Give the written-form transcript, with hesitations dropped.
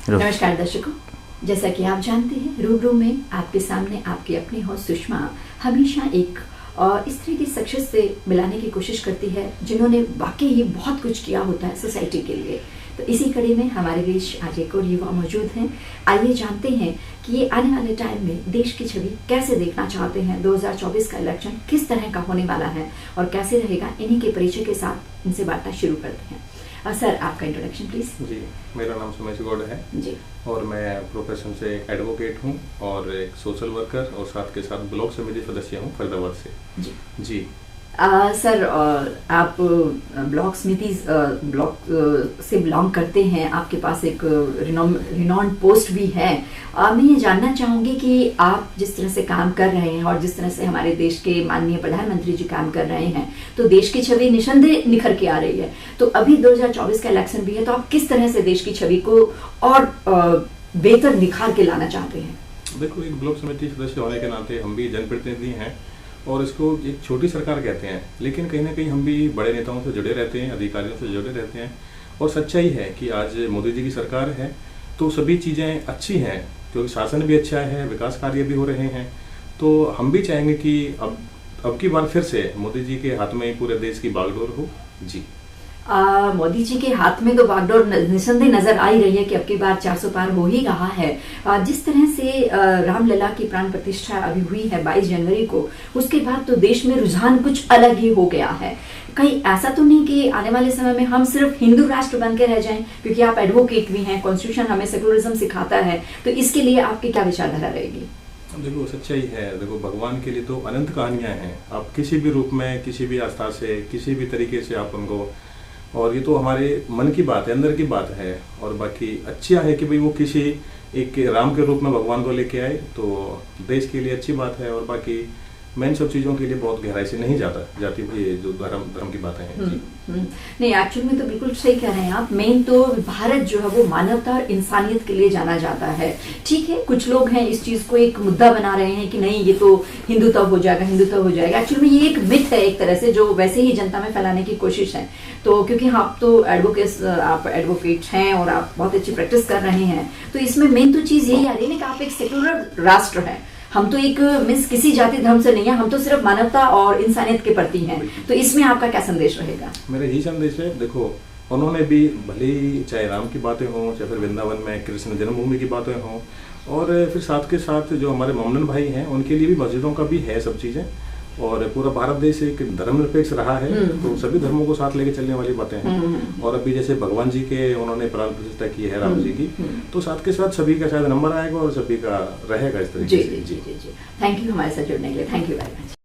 नमस्कार दर्शकों, जैसा कि आप जानते हैं रूबरू में आपके सामने आपकी अपनी होस्ट सुषमा हमेशा एक इस तरह की शख्सियत से मिलाने की कोशिश करती है जिन्होंने वाकई ही बहुत कुछ किया होता है सोसाइटी के लिए। तो इसी कड़ी में हमारे बीच आज एक और युवा मौजूद हैं। आइए जानते हैं कि ये आने वाले टाइम में देश की छवि कैसे देखना चाहते हैं, 2024 का इलेक्शन किस तरह का होने वाला है और कैसे रहेगा, इन्हीं के परिचय के साथ इनसे बातचीत शुरू करते हैं। सर, आपका इंट्रोडक्शन प्लीज। जी, मेरा नाम सुमेश गौड़ है जी, और मैं प्रोफेशन से एडवोकेट हूँ और एक सोशल वर्कर और साथ के साथ ब्लॉक समिति सदस्य हूँ फरीदाबाद से। जी जी सर, आप ब्लॉक समिति से बिलोंग करते हैं, आपके पास एक रिनॉन्ड पोस्ट भी है। मैं ये जानना चाहूँगी कि आप जिस तरह से काम कर रहे हैं और जिस तरह से हमारे देश के माननीय प्रधानमंत्री जी काम कर रहे हैं, तो देश की छवि निसंदेह निखर के आ रही है। तो अभी 2024 का इलेक्शन भी है, तो आप किस तरह से देश की छवि को और बेहतर निखार के लाना चाहते हैं? देखो, एक ब्लॉक समिति सदस्य होने के नाते हम भी जनप्रतिनिधि हैं और इसको एक छोटी सरकार कहते हैं, लेकिन कहीं ना कहीं हम भी बड़े नेताओं से जुड़े रहते हैं, अधिकारियों से जुड़े रहते हैं। और सच्चाई है कि आज मोदी जी की सरकार है तो सभी चीज़ें अच्छी हैं, क्योंकि शासन भी अच्छा है, विकास कार्य भी हो रहे हैं। तो हम भी चाहेंगे कि अब की बार फिर से मोदी जी के हाथ में पूरे देश की बागडोर हो। जी, मोदी जी के हाथ में तो बागडोर निसंदेह नजर आ ही रही है कि अब की बार 400 पार हो ही रहा है। जिस तरह से रामलला की प्राण प्रतिष्ठा अभी हुई है 22 जनवरी को, उसके बाद तो देश में रुझान कुछ अलग ही हो गया है। कहीं ऐसा तो नहीं कि आने वाले समय में हम सिर्फ हिंदू राष्ट्र बन के रह जाएं, क्योंकि आप एडवोकेट भी हैं, कॉन्स्टिट्यूशन हमें सेकुलरिज्म सिखाता है, तो इसके लिए आपकी क्या विचारधारा रहेगी? देखो, सच्चाई है, देखो भगवान के लिए तो अनंत कहानियां हैं। आप किसी भी रूप में, किसी भी आस्था से, किसी भी तरीके से आप उनको, और ये तो हमारे मन की बात है, अंदर की बात है। और बाकी अच्छा है कि भाई वो किसी एक राम के रूप में भगवान को लेके आए, तो देश के लिए अच्छी बात है। और बाकी मैं इन सब चीज़ों के लिए बहुत गहराई से नहीं जाती हुई जो धर्म की बातें हैं। नहीं, एक्चुअल में तो बिल्कुल सही कह रहे हैं आप। मेन तो भारत जो है वो मानवता और इंसानियत के लिए जाना जाता है। ठीक है, कुछ लोग हैं इस चीज को एक मुद्दा बना रहे हैं कि नहीं, ये तो हिंदुत्व हो जाएगा, हिंदुत्व हो जाएगा। एक्चुअल में ये एक मिथ है एक तरह से, जो वैसे ही जनता में फैलाने की कोशिश है। तो क्योंकि आप तो आप एडवोकेट हैं और आप बहुत अच्छी प्रैक्टिस कर रहे हैं, तो इसमें मेन तो चीज यही आ रही है कि आप एक सेक्युलर राष्ट्र है। हम तो एक किसी जाति धर्म से नहीं है, हम तो सिर्फ मानवता और इंसानियत के प्रति हैं। तो इसमें आपका क्या संदेश रहेगा? मेरा यही संदेश है। देखो, उन्होंने भी भले ही चाहे राम की बातें हों, चाहे फिर वृंदावन में कृष्ण जन्मभूमि की बातें हों, और फिर साथ के साथ जो हमारे मोमडन भाई हैं उनके लिए भी मस्जिदों का भी है सब चीज़ें। और पूरा भारत देश एक धर्मनिरपेक्ष रहा है, तो सभी धर्मों को साथ लेके चलने वाली बातें हैं। और अभी जैसे भगवान जी के उन्होंने प्राण प्रतिष्ठा की है राम जी की, तो साथ के साथ सभी का शायद नंबर आएगा और सभी का रहेगा इस तरीके से। जी। थैंक यू हमारे साथ जुड़ने के लिए। Thank you very much.